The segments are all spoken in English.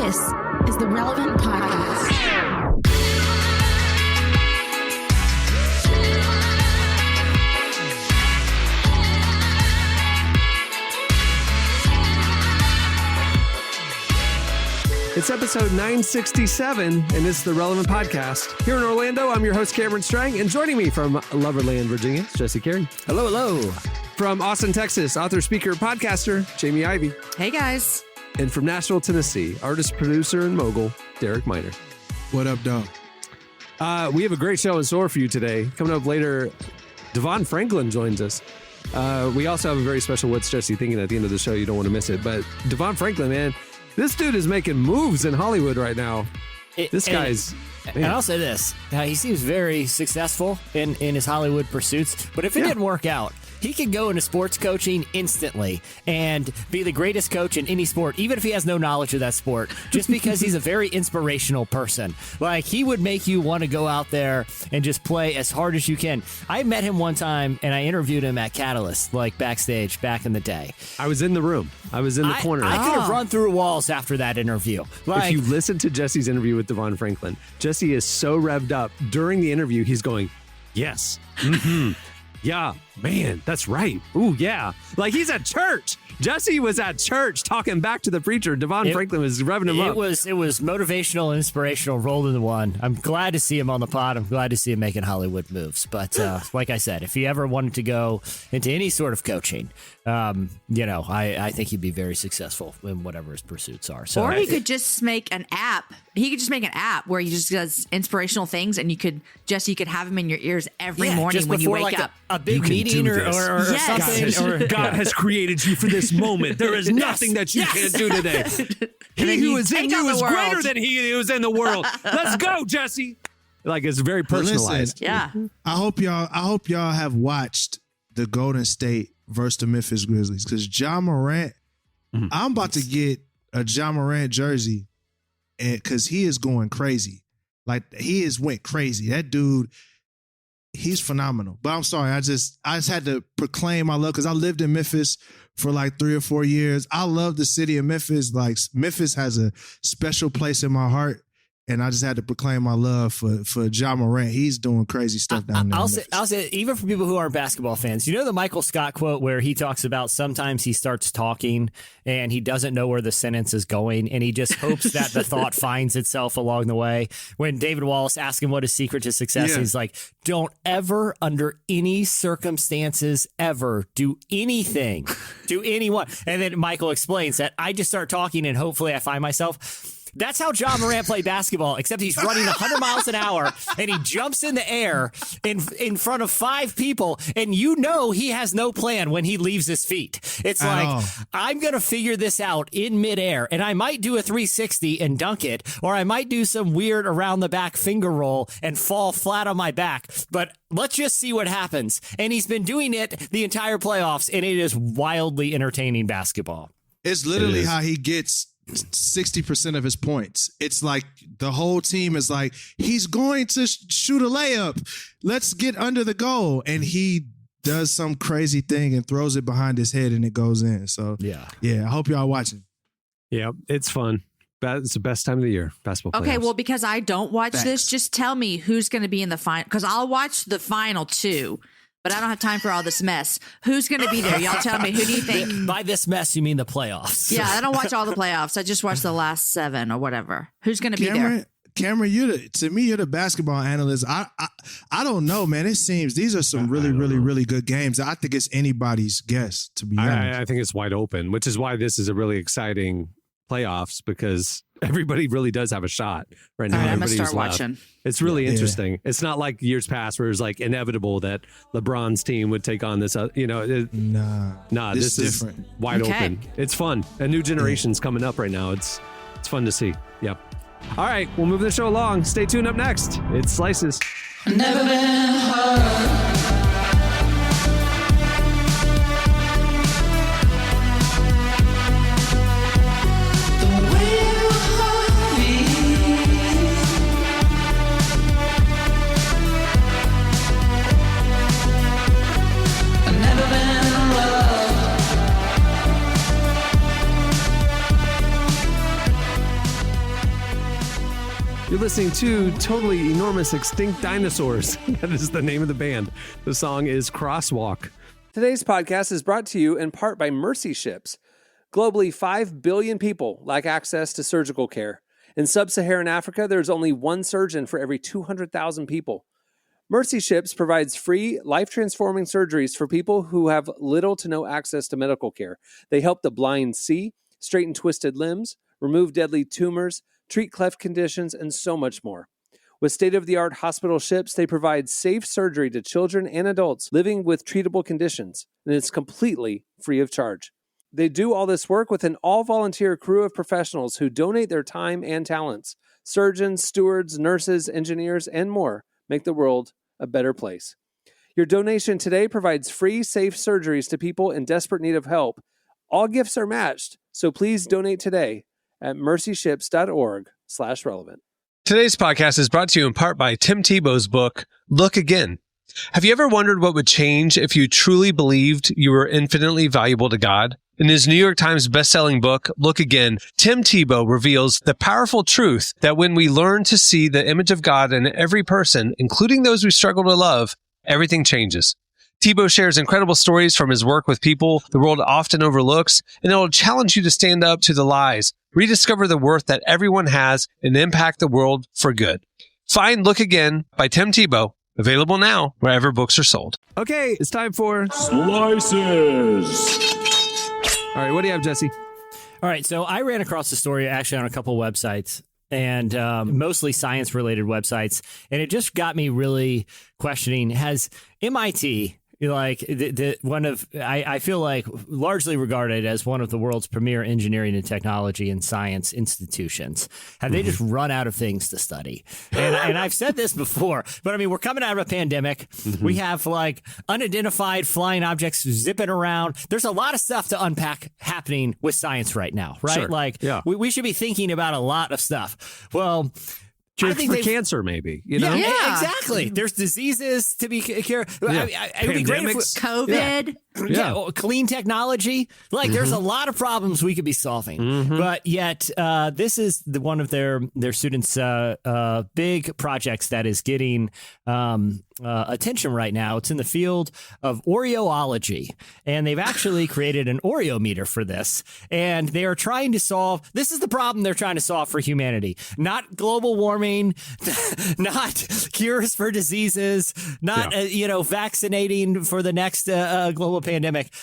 This is the Relevant Podcast. It's episode 967, and it's the Relevant Podcast. Here in Orlando, I'm your host, Cameron Strang, and joining me from Loverland, Virginia, is Jesse Carey. Hello, hello. From Austin, Texas, author, speaker, podcaster, Jamie Ivey. Hey, guys. And from Nashville, Tennessee, artist, producer, and mogul, Derek Miner. What up, dog? We have a great show in store for you today. Coming up later, DeVon Franklin joins us. We also have a very special What's Jesse Thinking at the end of the show. You don't want to miss it. But DeVon Franklin, man, this dude is making moves in Hollywood right now. And I'll say this. He seems very successful in his Hollywood pursuits. But if it didn't work out, he could go into sports coaching instantly and be the greatest coach in any sport, even if he has no knowledge of that sport, just because he's a very inspirational person. Like, he would make you want to go out there and just play as hard as you can. I met him one time, and I interviewed him at Catalyst, like backstage back in the day. I was in the room. I was in the corner. I could have run through walls after that interview. If you listen to Jesse's interview with DeVon Franklin, Jesse is so revved up. During the interview, he's going, yes, yeah, man, that's right. Ooh, yeah. Like, he's at church. Jesse was at church talking back to the preacher. DeVon Franklin was revving him up. It was motivational and inspirational rolled into one. I'm glad to see him on the pod. I'm glad to see him making Hollywood moves. But like I said, if he ever wanted to go into any sort of coaching, I think he'd be very successful in whatever his pursuits are. So, or he could just make an app. He could just make an app where he just does inspirational things, and you could have him in your ears every morning when you wake up. A big meeting or something. God has created you for this moment. There is nothing that you can't do today. He who is in you is greater than he who is in the world. Let's go, Jesse. Like, it's very personalized. Listen, I hope y'all have watched the Golden State versus the Memphis Grizzlies, because Ja Morant, I'm about to get a Ja Morant jersey, and because he is going crazy. Like, he has went crazy. That dude, he's phenomenal. But I'm sorry, I just had to proclaim my love, because I lived in Memphis for like 3 or 4 years. I love the city of Memphis. Like, Memphis has a special place in my heart. And I just had to proclaim my love for Ja Morant. He's doing crazy stuff down there. I'll say, even for people who aren't basketball fans, you know the Michael Scott quote where he talks about sometimes he starts talking and he doesn't know where the sentence is going, and he just hopes that the thought finds itself along the way. When David Wallace asked him what his secret to success is, he's like, don't ever, under any circumstances, ever do anything to anyone. And then Michael explains that I just start talking and hopefully I find myself. That's how Ja Morant played basketball, except he's running 100 miles an hour and he jumps in the air in front of 5 people, and he has no plan when he leaves his feet. It's like, I'm going to figure this out in midair, and I might do a 360 and dunk it, or I might do some weird around the back finger roll and fall flat on my back, but let's just see what happens. And he's been doing it the entire playoffs, and it is wildly entertaining basketball. It's literally how he gets 60% of his points. It's like the whole team is like, he's going to shoot a layup. Let's get under the goal. And he does some crazy thing and throws it behind his head and it goes in. So, I hope y'all watching. Yeah, it's fun. It's the best time of the year, basketball playoffs. Okay, well, because I don't watch this, just tell me who's going to be in the final, because I'll watch the final too. But I don't have time for all this mess. Who's going to be there? Y'all tell me. Who do you think? By this mess, you mean the playoffs. Yeah, I don't watch all the playoffs. I just watch the last 7 or whatever. Who's going to be there? Cameron, you're the basketball analyst. I don't know, man. It seems these are some really good games. I think it's anybody's guess, to be honest. I think it's wide open, which is why this is a really exciting playoffs, because everybody really does have a shot right now. I'm going to start watching. It's really interesting. Yeah. It's not like years past where it's like inevitable that LeBron's team would take on this. Nah, this is different. Wide open. It's fun. A new generation's coming up right now. It's fun to see. Yep. All right, we'll move the show along. Stay tuned. Up next, it's Slices. Never been hurt. You're listening to Totally Enormous Extinct Dinosaurs. That is the name of the band. The song is Crosswalk. Today's podcast is brought to you in part by Mercy Ships. Globally, 5 billion people lack access to surgical care. In sub-Saharan Africa, there's only one surgeon for every 200,000 people. Mercy Ships provides free, life-transforming surgeries for people who have little to no access to medical care. They help the blind see, straighten twisted limbs, remove deadly tumors, treat cleft conditions, and so much more. With state-of-the-art hospital ships, they provide safe surgery to children and adults living with treatable conditions, and it's completely free of charge. They do all this work with an all-volunteer crew of professionals who donate their time and talents. Surgeons, stewards, nurses, engineers, and more make the world a better place. Your donation today provides free, safe surgeries to people in desperate need of help. All gifts are matched, so please donate today at mercyships.org/relevant. Today's podcast is brought to you in part by Tim Tebow's book, Look Again. Have you ever wondered what would change if you truly believed you were infinitely valuable to God? In his New York Times bestselling book, Look Again, Tim Tebow reveals the powerful truth that when we learn to see the image of God in every person, including those we struggle to love, everything changes. Tebow shares incredible stories from his work with people the world often overlooks, and it will challenge you to stand up to the lies, rediscover the worth that everyone has, and impact the world for good. Find Look Again by Tim Tebow, available now wherever books are sold. Okay, it's time for Slices. All right, what do you have, Jesse? All right, so I ran across the story actually on a couple websites, and mostly science-related websites, and it just got me really questioning, has MIT... like I feel like largely regarded as one of the world's premier engineering and technology and science institutions. Have they just run out of things to study? And I've said this before, but I mean, we're coming out of a pandemic. We have like unidentified flying objects zipping around. There's a lot of stuff to unpack happening with science right now, right? Sure. Like we should be thinking about a lot of stuff. Well, I think for cancer, maybe, you know? Yeah. Exactly. There's diseases to be cured. Yeah. It would be great if COVID. clean technology. Like, there's a lot of problems we could be solving. But yet, this is one of their students' big projects that is getting attention right now. It's in the field of Oreoology. And they've actually created an Oreo meter for this. And they are trying to solve, this is the problem they're trying to solve for humanity. Not global warming, not cures for diseases, not, vaccinating for the next global pandemic.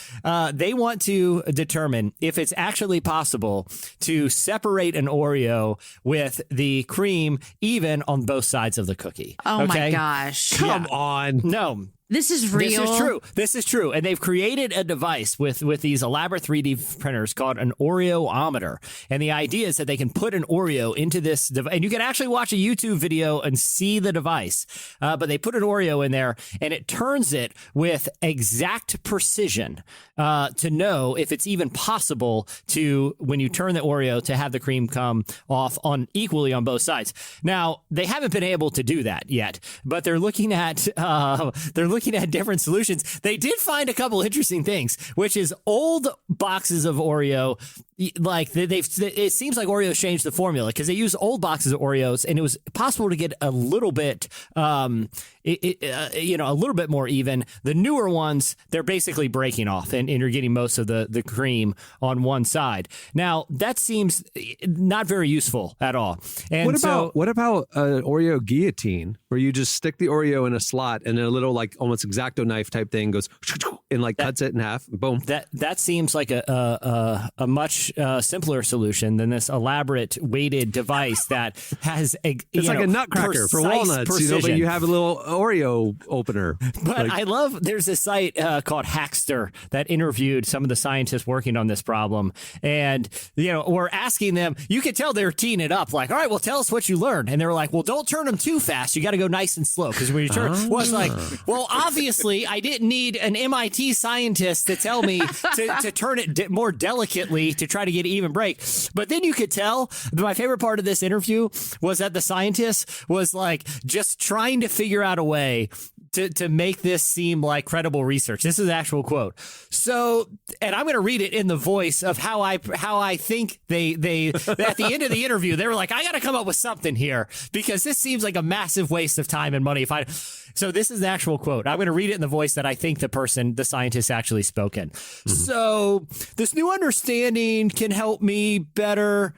They want to determine if it's actually possible to separate an Oreo with the cream even on both sides of the cookie. Oh my gosh. Come on. No. This is real. This is true. And they've created a device with these elaborate 3D printers called an Oreometer. And the idea is that they can put an Oreo into this device. And you can actually watch a YouTube video and see the device. But they put an Oreo in there and it turns it with exact precision to know if it's even possible to, when you turn the Oreo, to have the cream come off equally on both sides. Now, they haven't been able to do that yet, but they're looking at different solutions. They did find a couple interesting things, which is old boxes of Oreo. Like it seems like Oreos changed the formula because they use old boxes of Oreos and it was possible to get a little bit, a little bit more even. The newer ones, they're basically breaking off and you're getting most of the cream on one side. Now that seems not very useful at all. And what about an Oreo guillotine where you just stick the Oreo in a slot and a little like almost X-Acto knife type thing goes and like cuts it in half? Boom. That seems like a much simpler solution than this elaborate weighted device that has it's like a nutcracker for walnuts, precision. But you have a little Oreo opener. But I love there's a site called Hackster that interviewed some of the scientists working on this problem, and we're asking them. You could tell they're teeing it up, like, all right, well, tell us what you learned, and they were like, well, don't turn them too fast. You got to go nice and slow because when you turn, it's like, well, obviously, I didn't need an MIT scientist to tell me to turn it more delicately to try to get an even break. But then you could tell, my favorite part of this interview was that the scientist was like just trying to figure out a way to make this seem like credible research. This is an actual quote. So, and I'm going to read it in the voice of how I think they at the end of the interview, they were like, I got to come up with something here because this seems like a massive waste of time and money. So this is the actual quote. I'm going to read it in the voice that I think the scientist actually spoke in. So this new understanding can help me better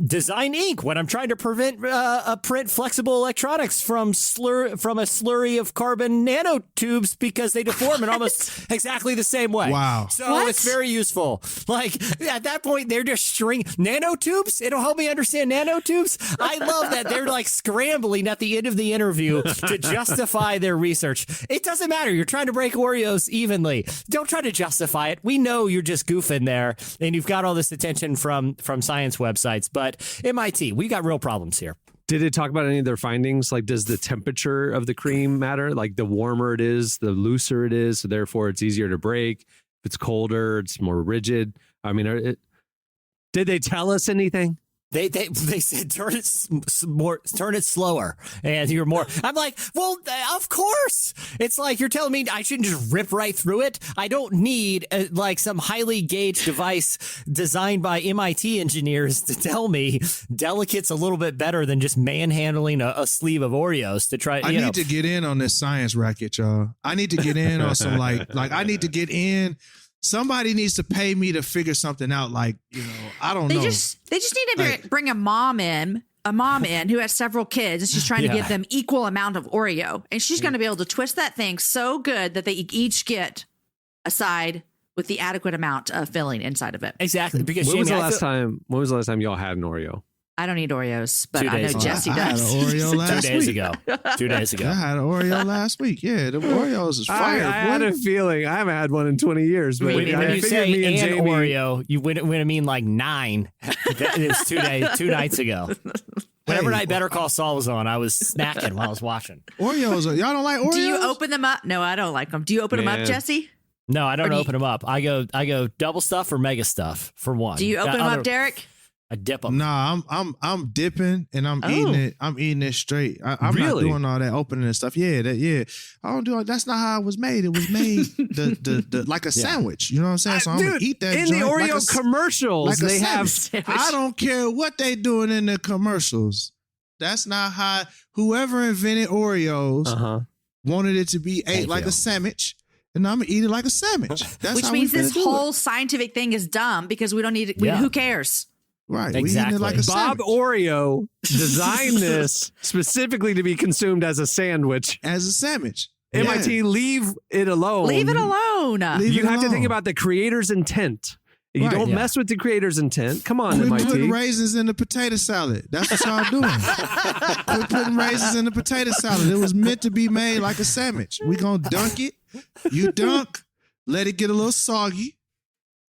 design ink when I'm trying to print flexible electronics from a slurry of carbon nanotubes because they deform in almost exactly the same way. Wow. So it's very useful. Like at that point, they're just string nanotubes. It'll help me understand nanotubes. I love that they're like scrambling at the end of the interview to justify their research. It doesn't matter. You're trying to break Oreos evenly. Don't try to justify it. We know you're just goofing there and you've got all this attention from science websites. But MIT, we got real problems here. Did it talk about any of their findings? Like, does the temperature of the cream matter? Like, the warmer it is, the looser it is, so therefore it's easier to break. If it's colder, it's more rigid. I mean, did they tell us anything? They said turn it slower and you're more. I'm like, well, of course. It's like you're telling me I shouldn't just rip right through it. I don't need like some highly gauged device designed by MIT engineers to tell me delicate's a little bit better than just manhandling a sleeve of Oreos to try. I need to get in on this science racket, y'all. I need to get in on some like I need to get in. Somebody needs to pay me to figure something out. Like, I don't know. They just need to bring a mom in who has several kids and she's trying to give them equal amount of Oreo. And she's going to be able to twist that thing so good that they each get a side with the adequate amount of filling inside of it. Exactly. Because when was the last time y'all had an Oreo? I don't eat Oreos, but 2 I know days ago. Jesse I had does. an Oreo last 2 days week. ago. 2 days ago. I had an Oreo last week. Yeah, the Oreos is fire. I had a feeling. I haven't had one in 20 years. But When you I say me and an Jamie, Oreo, you wouldn't mean like 9. It was 2 nights ago. Whenever Night Better Call Saul was on, I was snacking while I was watching. Oreos, y'all don't like Oreos? Do you open them up? No, I don't like them. Do you open them up, Jesse? No, I don't open them up. I go double stuff or mega stuff for one. Do you open them up, Derek? I dip them. Nah, I'm dipping and I'm eating it. I'm eating it straight. I'm not doing all that opening and stuff. Yeah. I don't do it. That's not how it was made. It was made the like a sandwich. You know what I'm saying? So I'm gonna eat that in joint the Oreo like commercials. like they have. I don't care what they doing in the commercials. That's not how whoever invented Oreos wanted it to be ate like a sandwich. And I'm gonna eat it like a sandwich. That's Which how means we this do whole it. scientific thing is dumb because we don't need it. Yeah. Who cares? Right. Exactly. We eating it like a Bob sandwich. Oreo designed this specifically to be consumed as a sandwich. As a sandwich. MIT, leave it alone. Leave it alone. Leave You it have to think alone. about the creator's intent. You Right. don't mess with the creator's intent. Come on, Quit MIT. putting raisins in the potato salad. That's what y'all doing. Quit putting raisins in the potato salad. It was meant to be made like a sandwich. We gonna dunk it. You dunk, let it get a little soggy,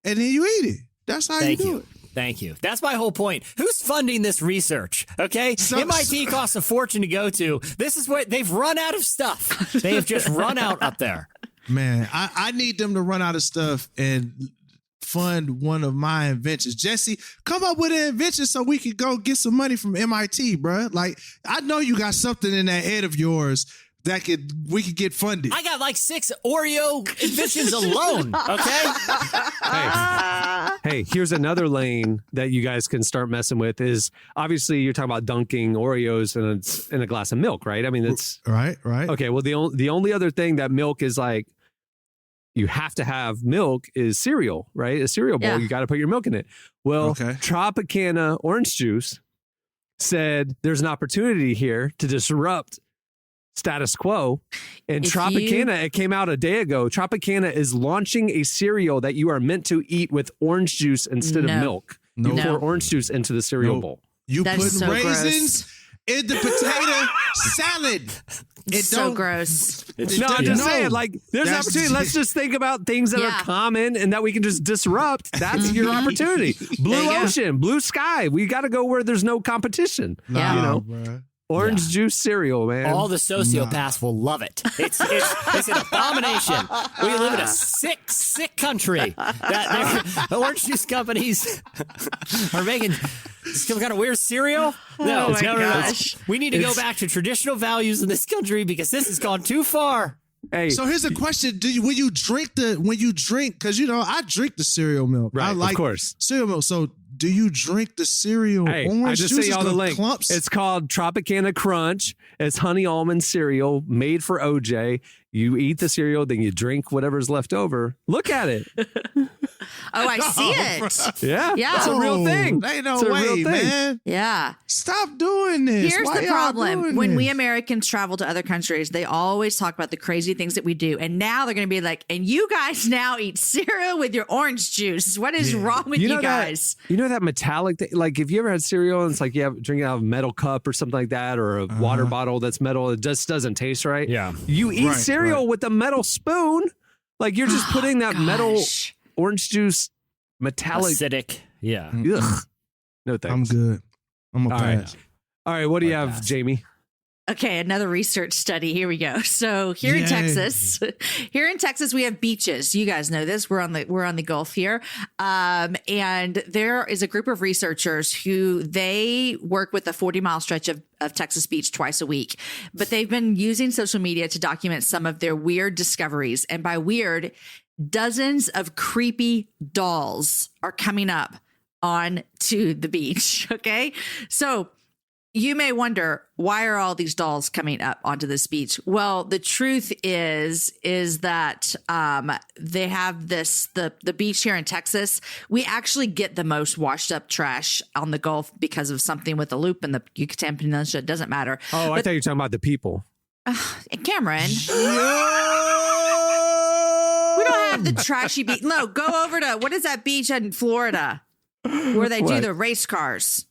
and then you eat it. That's how you do it. Thank you. That's my whole point. Who's funding this research? Okay. MIT costs a fortune to go to. This is what they've run out of stuff. They have just run out up there. Man, I need them to run out of stuff and fund one of my inventions. Jesse, come up with an invention so we could go get some money from MIT, bro. Like, I know you got something in that head of yours that we could get funded. I got like 6 Oreo inventions alone. Okay. Hey, here's another lane that you guys can start messing with is obviously you're talking about dunking Oreos in a glass of milk, right? I mean, it's right. okay. Well, the only other thing that milk is like, you have to have milk is cereal, right? A cereal bowl, you got to put your milk in it. Well, Tropicana orange juice said there's an opportunity here to disrupt status quo. And Tropicana, it came out a day ago. Tropicana is launching a cereal that you are meant to eat with orange juice instead of milk. You pour orange juice into the cereal bowl. You put raisins in the potato salad. It's so gross. I'm just saying, like, there's an opportunity. Let's just think about things that are common and that we can just disrupt. That's your opportunity. Blue ocean, blue sky. We got to go where there's no competition. Nah, you know, bruh. orange juice cereal, man. All the sociopaths will love it. It's an abomination. We live in a sick country that orange juice companies are making some kind of weird cereal. No, my gosh. We need to go back to traditional values in this country because this has gone too far. Hey, So here's a question: when you drink, because I drink the cereal milk. right, I like of course. cereal milk. So do you drink the cereal Hey, orange I just juice? sent y'all the link. Clumps? It's called Tropicana Crunch. It's honey almond cereal made for OJ. You eat the cereal, then you drink whatever's left over. Look at it. Oh, I see it. Yeah. Yeah. It's a real thing. Ain't no It's a way, real thing. man. Yeah. Stop doing this. Here's Why the y'all problem. doing When this? we Americans travel to other countries, they always talk about the crazy things that we do. And now they're going to be like, and you guys now eat cereal with your orange juice. What is wrong with you guys? You know that metallic thing? Like, if you ever had cereal and it's like you have drinking out of a metal cup or something like that, or a water bottle that's metal, it just doesn't taste right. Yeah. You eat Right, cereal with a metal spoon. Like, you're just putting that metal Gosh. orange juice metallic. Acidic. Yeah. Ugh. No thanks. I'm good. I'm a All pass. right. All right. What do you have, pass. Jamie? Okay, another research study. Here we go. So here in Yay. Texas, we have beaches. You guys know this. We're on the Gulf here, and there is a group of researchers who they work with a 40-mile stretch of Texas beach twice a week. But they've been using social media to document some of their weird discoveries, and by weird, dozens of creepy dolls are coming up onto the beach. Okay, so. You may wonder, why are all these dolls coming up onto this beach? Well, the truth is that they have the beach here in Texas. We actually get the most washed up trash on the Gulf because of something with the loop in the Yucatan Peninsula. It doesn't matter. Oh, I thought you were talking about the people. Cameron, we don't have the trashy beach. No, go over to, what is that beach in Florida? Where they do What? the race cars.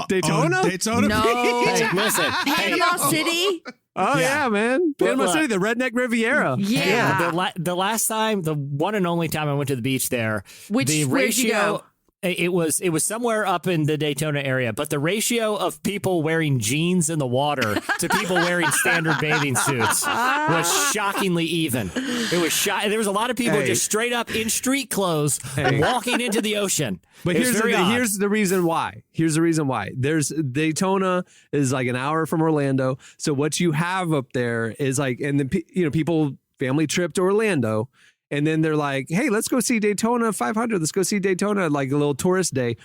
Daytona? Daytona No. Beach? Hey, listen. Panama City. Oh, yeah, man. Panama look. City, the Redneck Riviera. Yeah. The last time, the one and only time I went to the beach there, Where'd you go? It was somewhere up in the Daytona area, but the ratio of people wearing jeans in the water to people wearing standard bathing suits was shockingly even. It was there was a lot of people just straight up in street clothes walking into the ocean. But It was very odd. here's the reason why. Here's the reason why. There's Daytona is like an hour from Orlando. So what you have up there is like, and then people family trip to Orlando, and then they're like, hey, let's go see Daytona 500. Let's go see Daytona, like a little tourist day.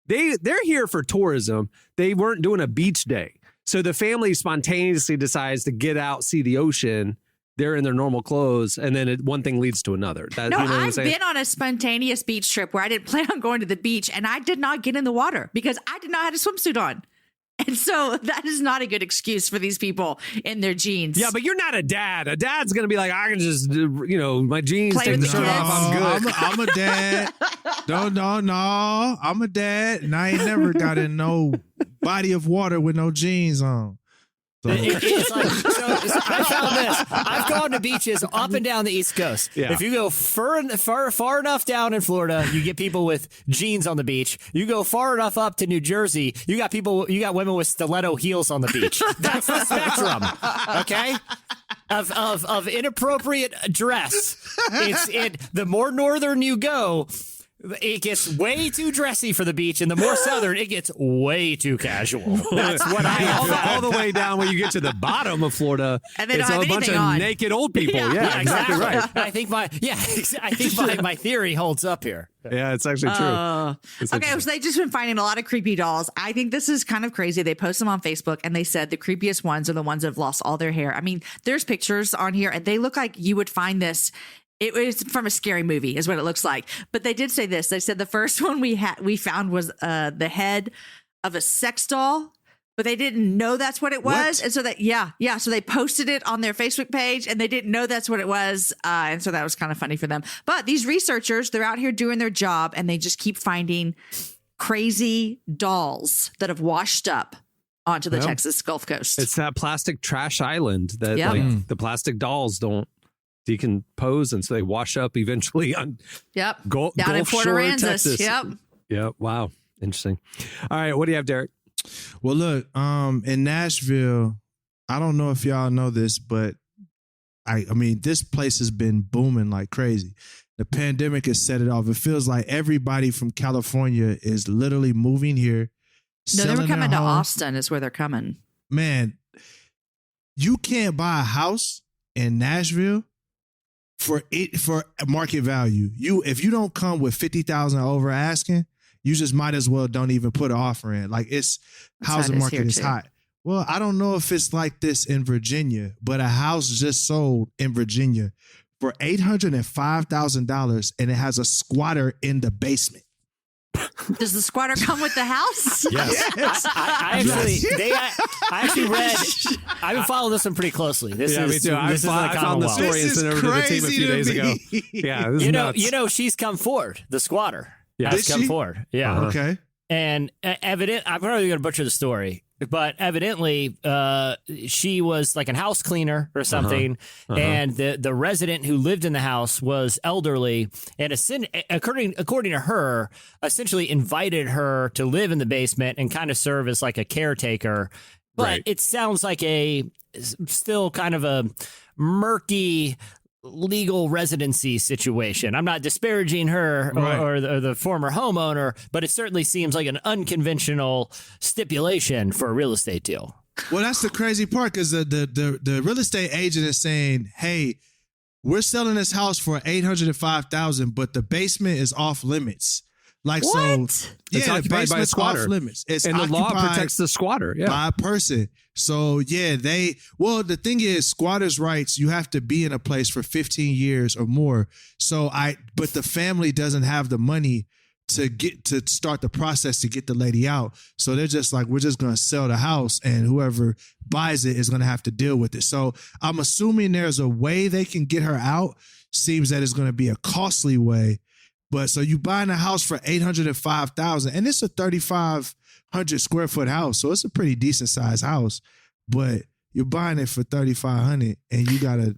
They're here for tourism. They weren't doing a beach day. So the family spontaneously decides to get out, see the ocean. They're in their normal clothes, and then one thing leads to another. No, I've been on a spontaneous beach trip where I didn't plan on going to the beach, and I did not get in the water because I did not have a swimsuit on. And so that is not a good excuse for these people in their jeans. Yeah, but you're not a dad. A dad's going to be like, I can just, my jeans, Play take with the the shirt kids. off. I'm good. I'm a dad. No. I'm a dad, and I ain't never got in no body of water with no jeans on. So, It's like, so I found this. I've gone to beaches up and down the East Coast. Yeah. If you go far enough down in Florida, you get people with jeans on the beach. You go far enough up to New Jersey, you got women with stiletto heels on the beach. That's the spectrum, okay? Of inappropriate dress. The more northern you go, it gets way too dressy for the beach, and the more southern, it gets way too casual. That's what I all the way down when you get to the bottom of Florida, And they don't it's have a bunch anything of on. naked old people. Yeah, exactly right. I think my theory holds up here. Yeah, it's actually true. It's Okay, interesting. so they've just been finding a lot of creepy dolls. I think this is kind of crazy. They post them on Facebook, and they said the creepiest ones are the ones that have lost all their hair. I mean, there's pictures on here, and they look like you would find this. It was from a scary movie, is what it looks like. But they did say this. They said the first one we found was the head of a sex doll, but they didn't know that's what it was. What? And so so they posted it on their Facebook page, and they didn't know that's what it was. And so that was kind of funny for them. But these researchers, they're out here doing their job, and they just keep finding crazy dolls that have washed up onto the Well, Texas Gulf Coast. It's that plastic trash island that Yep. like the plastic dolls don't decompose, and so they wash up eventually on Yep. Gulf Down in Gulf Fort Shore, Aransas. Texas. Yep. Yeah. Wow. Interesting. All right. What do you have, Derek? well, look, in Nashville, I don't know if y'all know this, but I mean, this place has been booming like crazy. The pandemic has set it off. It feels like everybody from California is literally moving here. No, they were selling their coming to home. Austin is where they're coming. Man, you can't buy a house in Nashville for market value. If you don't come with 50,000 over asking, you just might as well don't even put an offer in. Like housing market is hot. Well, I don't know if it's like this in Virginia, but a house just sold in Virginia for $805,000 and it has a squatter in the basement. Does the squatter come with the house? Yes. I actually read. I've been following this one pretty closely. Me too. I found the story and sent it over to the team a few days ago. Yeah, this is nuts. She's come forward. The squatter has come forward. Yeah. Okay. And I'm probably going to butcher the story, but evidently she was like a house cleaner or something, and the resident who lived in the house was elderly, and according to her, essentially invited her to live in the basement and kind of serve as like a caretaker. But it sounds like still kind of a murky legal residency situation. I'm not disparaging her or the former homeowner, but it certainly seems like an unconventional stipulation for a real estate deal. Well, that's the crazy part, because the real estate agent is saying, hey, we're selling this house for $805,000, but the basement is off limits. Like, what? So, it's occupied by a squatter. Off limits. It's and the law protects the squatter. Yeah. By a person. So, the thing is, squatters' rights, you have to be in a place for 15 years or more. But the family doesn't have the money to start the process to get the lady out. So they're just like, we're just going to sell the house and whoever buys it is going to have to deal with it. So I'm assuming there's a way they can get her out. Seems that it's going to be a costly way. But so you buying a house for $805,000, and it's a 3,500 square foot house, so it's a pretty decent sized house. But you're buying it for $3,500, and you got to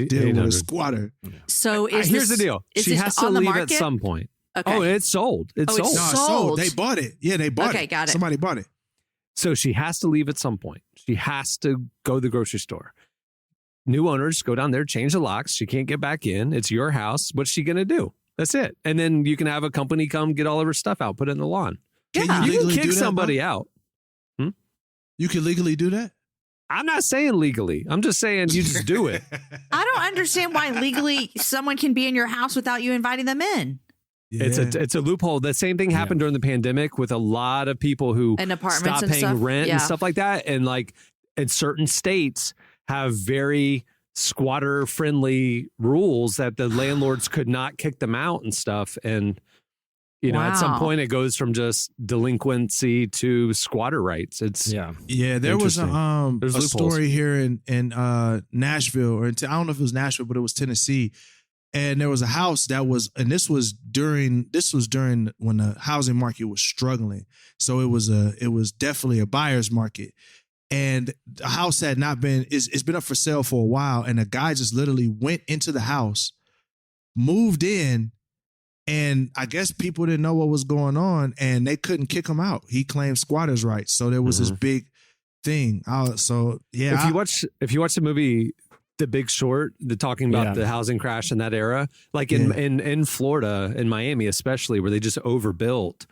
deal with a squatter. So here's the deal: she has to leave at some point. Okay. Oh, it's sold. It's sold. No, it's sold. They bought it. Yeah, they bought it. Okay, got it. Somebody bought it. So she has to leave at some point. She has to go to the grocery store. New owners go down there, change the locks. She can't get back in. It's your house. What's she going to do? That's it. And then you can have a company come get all of her stuff out, put it in the lawn. You can kick somebody out. You can legally do that? I'm not saying legally. I'm just saying you just do it. I don't understand why legally someone can be in your house without you inviting them in. Yeah. It's a loophole. The same thing happened during the pandemic with a lot of people who stopped paying rent and stuff like that. And like in certain states have very squatter friendly rules that the landlords could not kick them out and stuff. And, at some point it goes from just delinquency to squatter rights. There was a story here in Nashville, or I don't know if it was Nashville, but it was Tennessee. And there was a house this was during when the housing market was struggling. So it was definitely a buyer's market. And the house had not been, it's been up for sale for a while. And a guy just literally went into the house, moved in, and I guess people didn't know what was going on and they couldn't kick him out. He claimed squatters' rights. So there was this big thing. If you watch the movie The Big Short, talking about the housing crash in that era, like in Florida, in Miami especially, where they just overbuilt.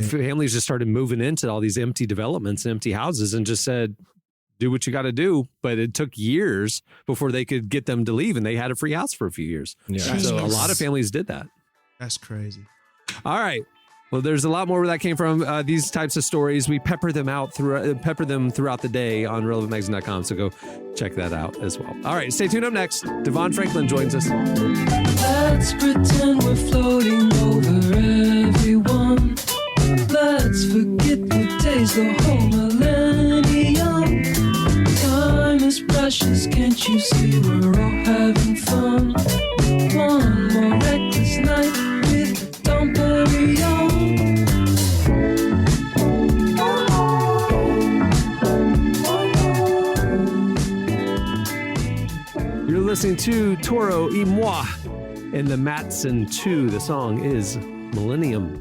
Families just started moving into all these empty developments and empty houses and just said, do what you got to do. But it took years before they could get them to leave, and they had a free house for a few years. Yeah. So a lot of families did that. That's crazy. All right. Well, there's a lot more where that came from. These types of stories, we pepper them throughout the day on relevantmagazine.com. So go check that out as well. All right. Stay tuned. Up next, DeVon Franklin joins us. Let's pretend we're floating over everyone. Let's forget the days, the whole millennium. Time is precious, can't you see we're all having fun? One more reckless night with Dom Perignon. You're listening to Toro y Moi in the Matson 2. The song is Millennium.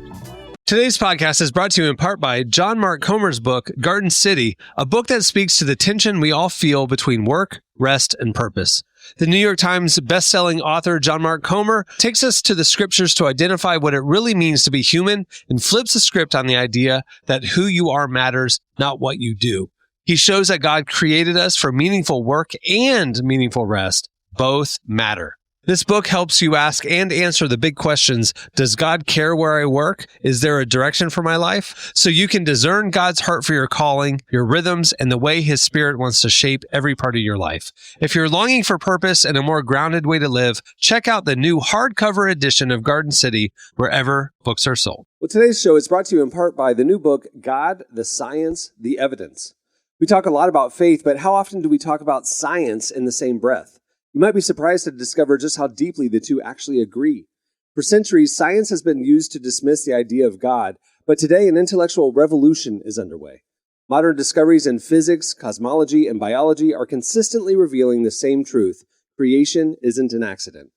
Today's podcast is brought to you in part by John Mark Comer's book, Garden City, a book that speaks to the tension we all feel between work, rest, and purpose. The New York Times bestselling author John Mark Comer takes us to the scriptures to identify what it really means to be human and flips the script on the idea that who you are matters, not what you do. He shows that God created us for meaningful work and meaningful rest. Both matter. This book helps you ask and answer the big questions. Does God care where I work? Is there a direction for my life? So you can discern God's heart for your calling, your rhythms, and the way His Spirit wants to shape every part of your life. If you're longing for purpose and a more grounded way to live, check out the new hardcover edition of Garden City wherever books are sold. Well, today's show is brought to you in part by the new book, God, the Science, the Evidence. We talk a lot about faith, but how often do we talk about science in the same breath? You might be surprised to discover just how deeply the two actually agree. For centuries, science has been used to dismiss the idea of God, but today an intellectual revolution is underway. Modern discoveries in physics, cosmology, and biology are consistently revealing the same truth: creation isn't an accident.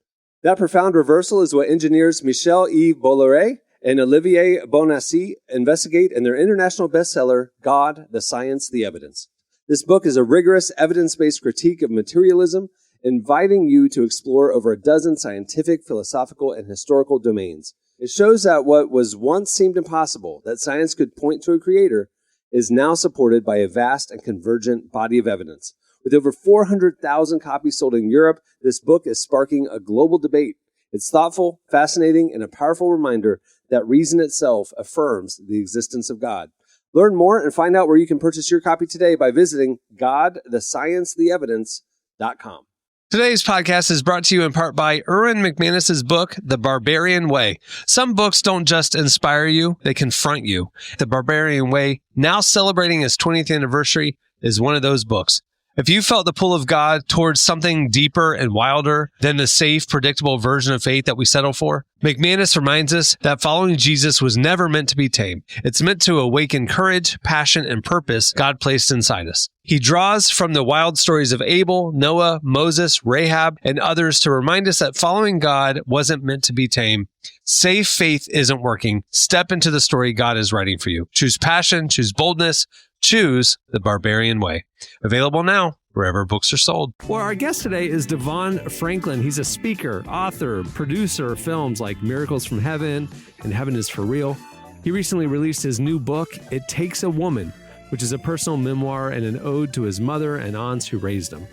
That profound reversal is what engineers Michel-Yves Bolloré and Olivier Bonassi investigate in their international bestseller, God, the Science, the Evidence. This book is a rigorous, evidence-based critique of materialism, inviting you to explore over a dozen scientific, philosophical, and historical domains. It shows that what was once seemed impossible, that science could point to a creator, is now supported by a vast and convergent body of evidence. With over 400,000 copies sold in Europe, this book is sparking a global debate. It's thoughtful, fascinating, and a powerful reminder that reason itself affirms the existence of God. Learn more and find out where you can purchase your copy today by visiting godthesciencetheevidence.com. Today's podcast is brought to you in part by Erwin McManus's book, The Barbarian Way. Some books don't just inspire you, they confront you. The Barbarian Way, now celebrating its 20th anniversary, is one of those books. If you felt the pull of God towards something deeper and wilder than the safe, predictable version of faith that we settle for, McManus reminds us that following Jesus was never meant to be tame. It's meant to awaken courage, passion, and purpose God placed inside us. He draws from the wild stories of Abel, Noah, Moses, Rahab, and others to remind us that following God wasn't meant to be tame. Safe faith isn't working. Step into the story God is writing for you. Choose passion, choose boldness, choose the Barbarian Way. Available now wherever books are sold. Well, our guest today is DeVon Franklin. He's a speaker, author, producer of films like Miracles from Heaven and Heaven is for Real. He recently released his new book, It Takes a Woman, which is a personal memoir and an ode to his mother and aunts who raised him.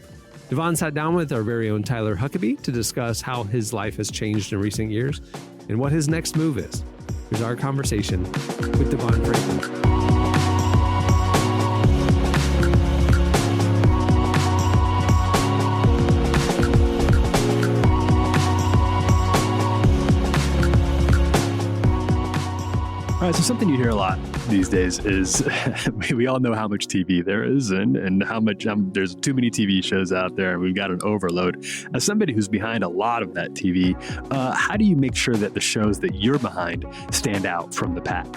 DeVon sat down with our very own Tyler Huckabee to discuss how his life has changed in recent years and what his next move is. Here's our conversation with DeVon Franklin. All right, so something you hear a lot these days is we all know how much TV there is and how much there's too many TV shows out there and we've got an overload. As somebody who's behind a lot of that TV, how do you make sure that the shows that you're behind stand out from the pack?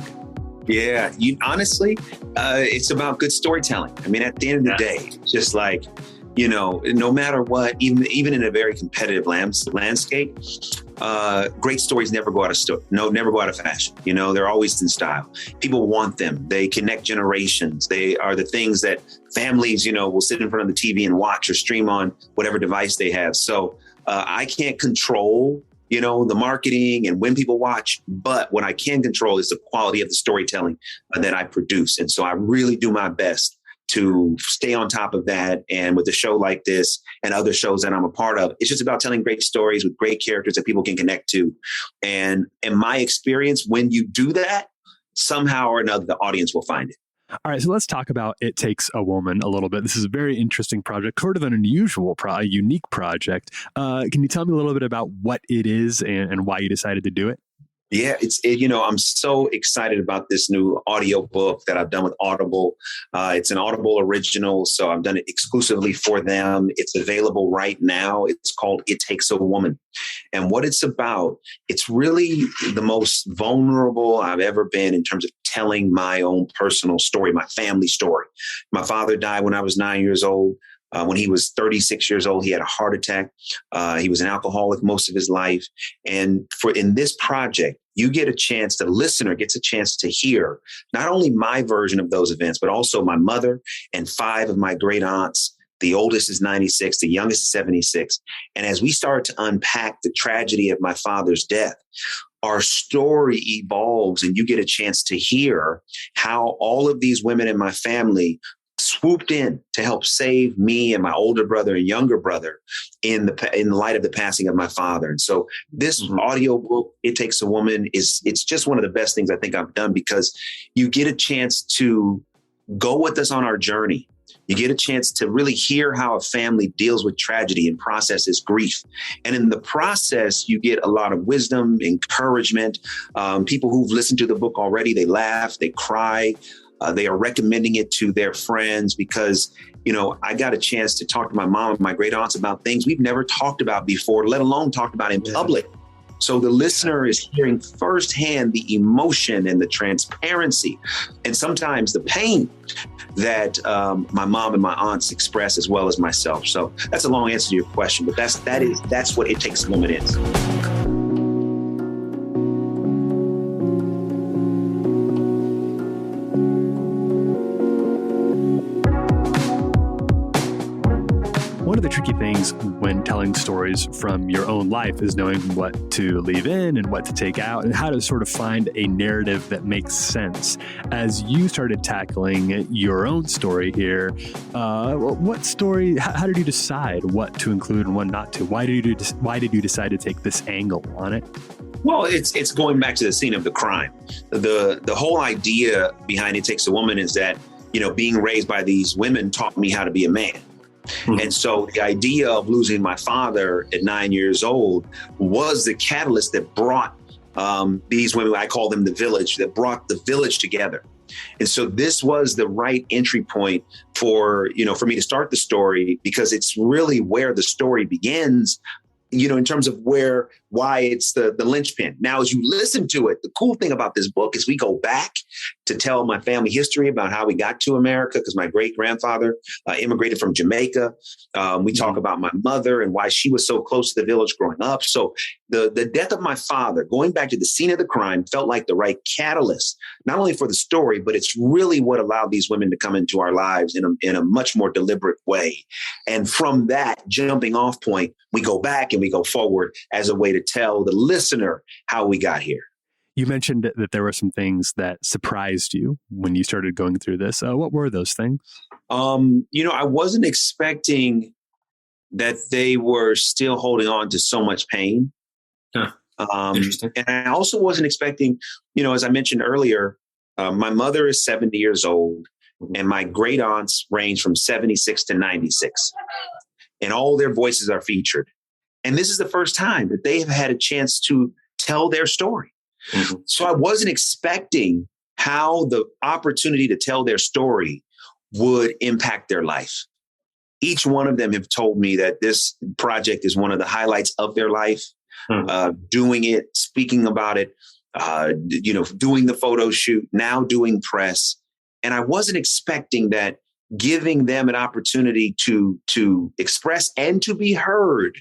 Yeah, honestly, it's about good storytelling. I mean, at the end of the day, it's just like, you know, no matter what, even in a very competitive landscape, great stories never go out of fashion. You know, they're always in style. People want them. They connect generations. They are the things that families, you know, will sit in front of the TV and watch or stream on whatever device they have. So I can't control, you know, the marketing and when people watch, but what I can control is the quality of the storytelling that I produce. And so I really do my best to stay on top of that. And with a show like this and other shows that I'm a part of, it's just about telling great stories with great characters that people can connect to. And in my experience, when you do that, somehow or another, the audience will find it. All right, so let's talk about It Takes a Woman a little bit. This is a very interesting project, sort of an unusual, unique project. Can you tell me a little bit about what it is and why you decided to do it? Yeah, you know, I'm so excited about this new audio book that I've done with Audible. It's an Audible original, so I've done it exclusively for them. It's available right now. It's called It Takes a Woman. And what it's about, it's really the most vulnerable I've ever been in terms of telling my own personal story, my family story. My father died when I was 9 years old. When he was 36 years old, he had a heart attack. He was an alcoholic most of his life. And in this project, the listener gets a chance to hear not only my version of those events, but also my mother and 5 of my great aunts. The oldest is 96, the youngest is 76. And as we start to unpack the tragedy of my father's death, our story evolves and you get a chance to hear how all of these women in my family swooped in to help save me and my older brother and younger brother in the light of the passing of my father. And so this audio book, It Takes a Woman, it's just one of the best things I think I've done, because you get a chance to go with us on our journey. You get a chance to really hear how a family deals with tragedy and processes grief. And in the process, you get a lot of wisdom, encouragement. People who've listened to the book already, they laugh, they cry. They are recommending it to their friends because, I got a chance to talk to my mom and my great aunts about things we've never talked about before, let alone talked about in public. So the listener is hearing firsthand the emotion and the transparency and sometimes the pain that my mom and my aunts express, as well as myself. So that's a long answer to your question, but that's what It Takes a Woman is. One of the tricky things when telling stories from your own life is knowing what to leave in and what to take out and how to sort of find a narrative that makes sense. As you started tackling your own story here, what story, how did you decide what to include and what not to? Why did you decide to take this angle on it? Well, it's going back to the scene of the crime. The whole idea behind It Takes a Woman is that, being raised by these women taught me how to be a man. And so the idea of losing my father at 9 years old was the catalyst that brought these women, I call them the village, that brought the village together. And so this was the right entry point for me to start the story, because it's really where the story begins, in terms of why it's the linchpin. Now, as you listen to it, the cool thing about this book is we go back to tell my family history about how we got to America, because my great-grandfather immigrated from Jamaica. We talk about my mother and why she was so close to the village growing up. So the death of my father, going back to the scene of the crime, felt like the right catalyst, not only for the story, but it's really what allowed these women to come into our lives in a much more deliberate way. And from that jumping off point, we go back and we go forward as a way to tell the listener how we got here. You mentioned that there were some things that surprised you when you started going through this. What were those things? I wasn't expecting that they were still holding on to so much pain. Interesting. And I also wasn't expecting, as I mentioned earlier, my mother is 70 years old and my great aunts range from 76 to 96. And all their voices are featured. And this is the first time that they have had a chance to tell their story. Mm-hmm. So I wasn't expecting how the opportunity to tell their story would impact their life. Each one of them have told me that this project is one of the highlights of their life. Doing it, speaking about it, doing the photo shoot, now doing press. And I wasn't expecting that giving them an opportunity to express and to be heard